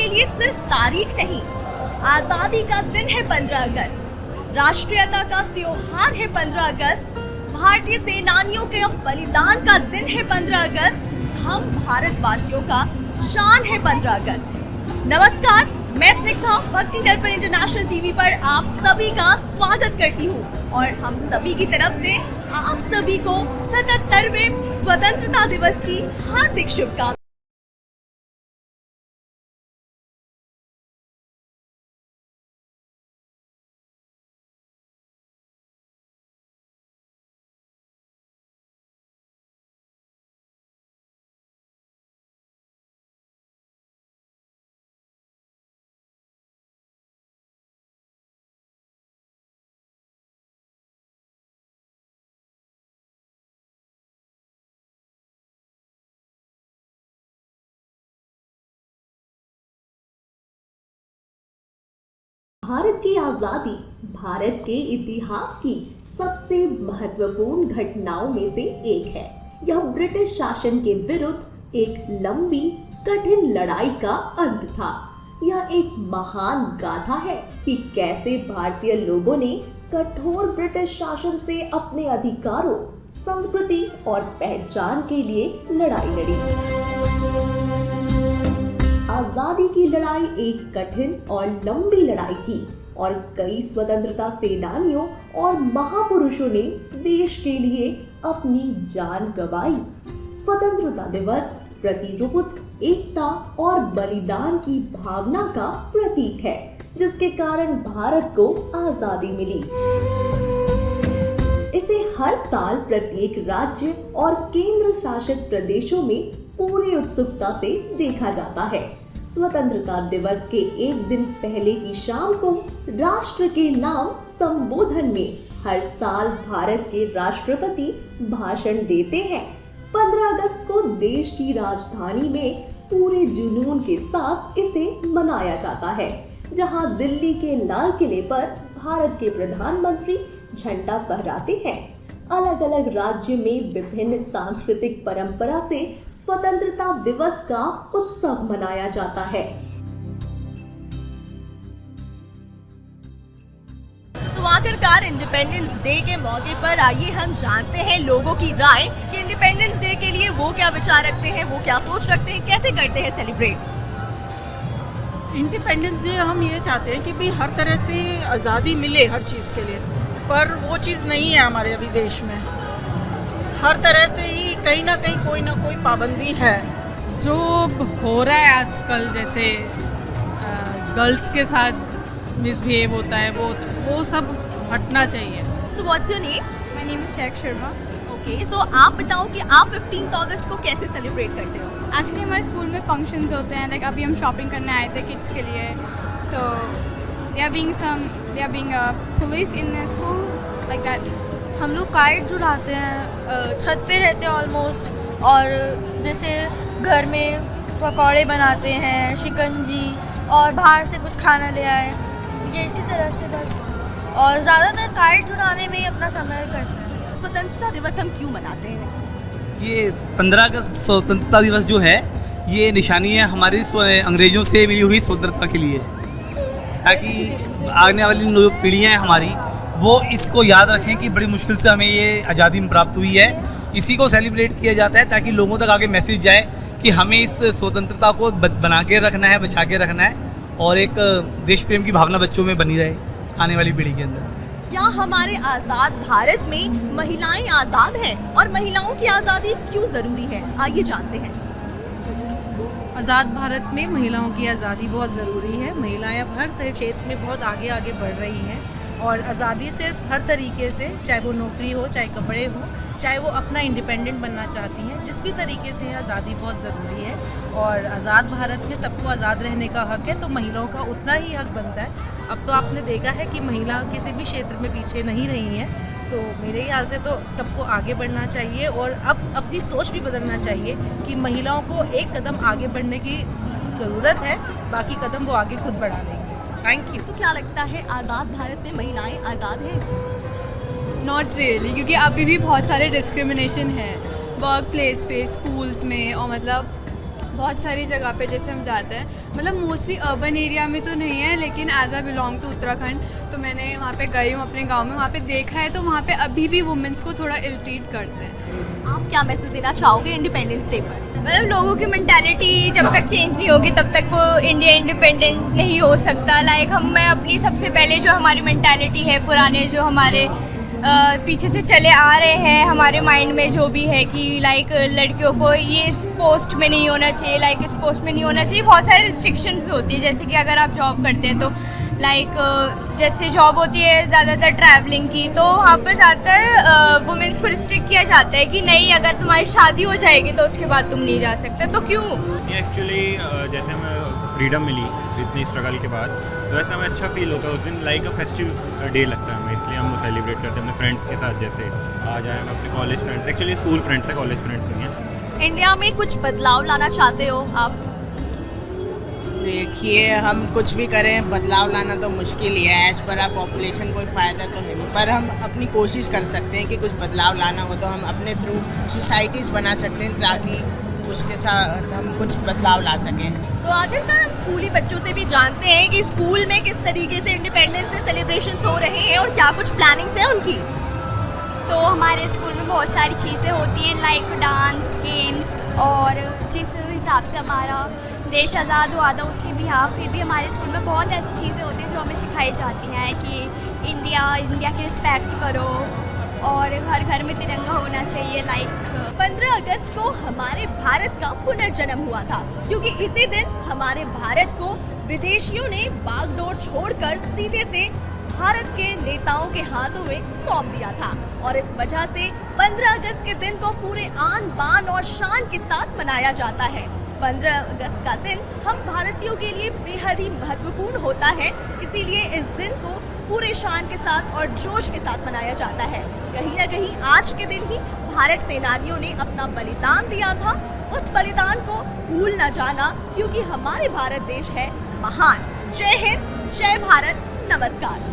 के लिए सिर्फ तारीख नहीं, आजादी का दिन है 15 अगस्त, राष्ट्रीयता का त्योहार है 15 अगस्त, भारतीय सेनानियों के बलिदान का दिन है 15 अगस्त, हम भारतवासियों का शान है 15 अगस्त। नमस्कार, मैं स्निग्धा भक्ति दर्पण इंटरनेशनल टीवी पर आप सभी का स्वागत करती हूँ और हम सभी की तरफ से आप सभी को 77वें स्वतंत्रता दिवस की हार्दिक शुभकामनाएं। भारत की आजादी भारत के इतिहास की सबसे महत्वपूर्ण घटनाओं में से एक है। यह ब्रिटिश शासन के विरुद्ध एक लंबी कठिन लड़ाई का अंत था। यह एक महान गाथा है कि कैसे भारतीय लोगों ने कठोर ब्रिटिश शासन से अपने अधिकारों, संस्कृति और पहचान के लिए लड़ाई लड़ी। आजादी की लड़ाई एक कठिन और लंबी लड़ाई थी और कई स्वतंत्रता सेनानियों और महापुरुषों ने देश के लिए अपनी जान गंवाई। स्वतंत्रता दिवस प्रतिरोध, एकता और बलिदान की भावना का प्रतीक है, जिसके कारण भारत को आजादी मिली। इसे हर साल प्रत्येक राज्य और केंद्र शासित प्रदेशों में पूरी उत्सुकता से देखा जाता है। स्वतंत्रता दिवस के एक दिन पहले की शाम को राष्ट्र के नाम संबोधन में हर साल भारत के राष्ट्रपति भाषण देते हैं। 15 अगस्त को देश की राजधानी में पूरे जुनून के साथ इसे मनाया जाता है, जहां दिल्ली के लाल किले पर भारत के प्रधानमंत्री झंडा फहराते हैं। अलग अलग राज्य में विभिन्न सांस्कृतिक परंपरा से स्वतंत्रता दिवस का उत्सव मनाया जाता है। तो आखिरकार इंडिपेंडेंस डे के मौके पर आइए हम जानते हैं लोगों की राय कि इंडिपेंडेंस डे के लिए वो क्या विचार रखते हैं, वो क्या सोच रखते हैं, कैसे करते हैं सेलिब्रेट। इंडिपेंडेंस डे हम ये चाहते हैं कि भी हर तरह से आज़ादी मिले हर चीज़ के लिए, पर वो चीज़ नहीं है हमारे अभी देश में। हर तरह से ही कहीं ना कोई पाबंदी है। जो हो रहा है आजकल, जैसे गर्ल्स के साथ मिसबिहेव होता है, वो सब हटना चाहिए। So what's your name? My name is Sheikh Sharma. Okay, so आप बताओ कि आप 15 अगस्त को कैसे सेलिब्रेट करते हो? एक्चुअली हमारे स्कूल में फंक्शंस होते हैं, लाइक अभी हम शॉपिंग करने आए थे किड्स के लिए, so they are being police in school like that. हम लोग काइट उड़ाते हैं, छत पे रहते हैं ऑलमोस्ट, और जैसे घर में पकौड़े बनाते हैं, शिकंजी, और बाहर से कुछ खाना ले आए, ये इसी तरह से बस। और ज़्यादातर काइट उड़ाने में ही अपना समय करते हैं। स्वतंत्रता दिवस हम क्यों मनाते हैं? ये 15 अगस्त स्वतंत्रता दिवस जो है, ये निशानी है हमारी अंग्रेज़ों से मिली हुई स्वतंत्रता के लिए, ताकि आने वाली जो पीढ़ियाँ हैं हमारी, वो इसको याद रखें कि बड़ी मुश्किल से हमें ये आज़ादी प्राप्त हुई है। इसी को सेलिब्रेट किया जाता है ताकि लोगों तक आगे मैसेज जाए कि हमें इस स्वतंत्रता को बना के रखना है, बचा के रखना है, और एक देश प्रेम की भावना बच्चों में बनी रहे आने वाली पीढ़ी के अंदर। क्या हमारे आज़ाद भारत में महिलाएं आज़ाद हैं और महिलाओं की आज़ादी क्यों ज़रूरी है? आइए जानते हैं। आज़ाद भारत में महिलाओं की आज़ादी बहुत ज़रूरी है। महिलाएं अब हर क्षेत्र में बहुत आगे बढ़ रही हैं, और आज़ादी सिर्फ हर तरीके से, चाहे वो नौकरी हो, चाहे कपड़े हो, चाहे वो अपना इंडिपेंडेंट बनना चाहती हैं, जिस भी तरीके से आज़ादी बहुत ज़रूरी है। और आज़ाद भारत में सबको आज़ाद रहने का हक है, तो महिलाओं का उतना ही हक बनता है। अब तो आपने देखा है कि महिला किसी भी क्षेत्र में पीछे नहीं रही हैं, तो मेरे ख्याल से तो सबको आगे बढ़ना चाहिए, और अब अपनी सोच भी बदलना चाहिए कि महिलाओं को एक कदम आगे बढ़ने की ज़रूरत है, बाकी कदम वो आगे खुद बढ़ा लेंगे। Thank you. तो क्या लगता है आज़ाद भारत में महिलाएं आज़ाद हैं? नॉट रियली, क्योंकि अभी भी बहुत सारे डिस्क्रिमिनेशन है वर्क प्लेस पे, स्कूल्स में, और मतलब बहुत सारी जगह पे जैसे हम जाते हैं, मतलब मोस्टली अर्बन एरिया में तो नहीं है, लेकिन as I belong to Uttarakhand तो मैंने वहाँ पे गई हूँ अपने गांव में, वहाँ पे देखा है, तो वहाँ पे अभी भी वुमेंस को थोड़ा इल ट्रीट करते हैं। आप क्या मैसेज देना चाहोगे इंडिपेंडेंस डे पर? मतलब लोगों की मेंटालिटी जब तक चेंज नहीं होगी तब तक वो इंडिया इंडिपेंडेंट नहीं हो सकता। लाइक मैं अपनी सबसे पहले जो हमारी मेंटालिटी है, पुराने जो हमारे पीछे से चले आ रहे हैं, हमारे माइंड में जो भी है कि लाइक लड़कियों को ये इस पोस्ट में नहीं होना चाहिए, लाइक इस पोस्ट में नहीं होना चाहिए, बहुत सारे रिस्ट्रिक्शंस होती है। जैसे कि अगर आप जॉब करते हैं तो लाइक जैसे जॉब होती है ज़्यादातर ट्रैवलिंग की, तो वहाँ पर ज़्यादातर वुमेंस को रिस्ट्रिक्ट किया जाता है कि नहीं, अगर तुम्हारी शादी हो जाएगी तो उसके बाद तुम नहीं जा सकते। तो क्यों? एक्चुअली जैसे हमें फ्रीडम मिली इतनी स्ट्रगल के बाद, तो ऐसा हमें अच्छा फील होता है। उस दिन लाइक अ फेस्टिव डे लगता है हमें, इसलिए हम सेलिब्रेट करते हैं अपने फ्रेंड्स के साथ। जैसे आज आए हम अपने college friends, actually school friends है, कॉलेज फ्रेंड्स नहीं हैं। इंडिया में कुछ बदलाव लाना चाहते हो आप? देखिए, हम कुछ भी करें, बदलाव लाना तो मुश्किल ही है। एज पर पॉपुलेशन कोई फ़ायदा तो नहीं, पर हम अपनी कोशिश कर सकते हैं कि कुछ बदलाव लाना हो तो हम अपने थ्रू सोसाइटीज़ बना सकते हैं, ताकि उसके साथ हम कुछ बदलाव ला सकें। तो आखिरकार हम स्कूली बच्चों से भी जानते हैं कि स्कूल में किस तरीके से इंडिपेंडेंस डे सेलिब्रेशंस हो रहे हैं और क्या कुछ प्लानिंग्स हैं उनकी। तो हमारे स्कूल में बहुत सारी चीज़ें होती हैं, लाइक डांस, गेम्स, और जिस हिसाब से हमारा देश आज़ाद हुआ था उसके बिहाफ फिर भी हमारे स्कूल में बहुत ऐसी चीज़ें होती हैं जो हमें सिखाई जाती हैं कि इंडिया की रिस्पेक्ट करो और हर घर में तिरंगा होना चाहिए। लाइक 15 अगस्त को हमारे भारत का पुनर्जन्म हुआ था, क्योंकि इसी दिन हमारे भारत को विदेशियों ने बागडोर छोड़कर सीधे से भारत के नेताओं के हाथों में सौंप दिया था। और इस वजह से 15 अगस्त के दिन को पूरे आन बान और शान के साथ मनाया जाता है। 15 अगस्त का दिन हम भारतीयों के लिए बेहद ही महत्वपूर्ण होता है, इसीलिए इस दिन को पूरे शान के साथ और जोश के साथ मनाया जाता है। कहीं ना कहीं आज के दिन ही भारत सेनानियों ने अपना बलिदान दिया था। उस बलिदान को भूल न जाना, क्योंकि हमारे भारत देश है महान। जय हिंद, जय भारत, नमस्कार।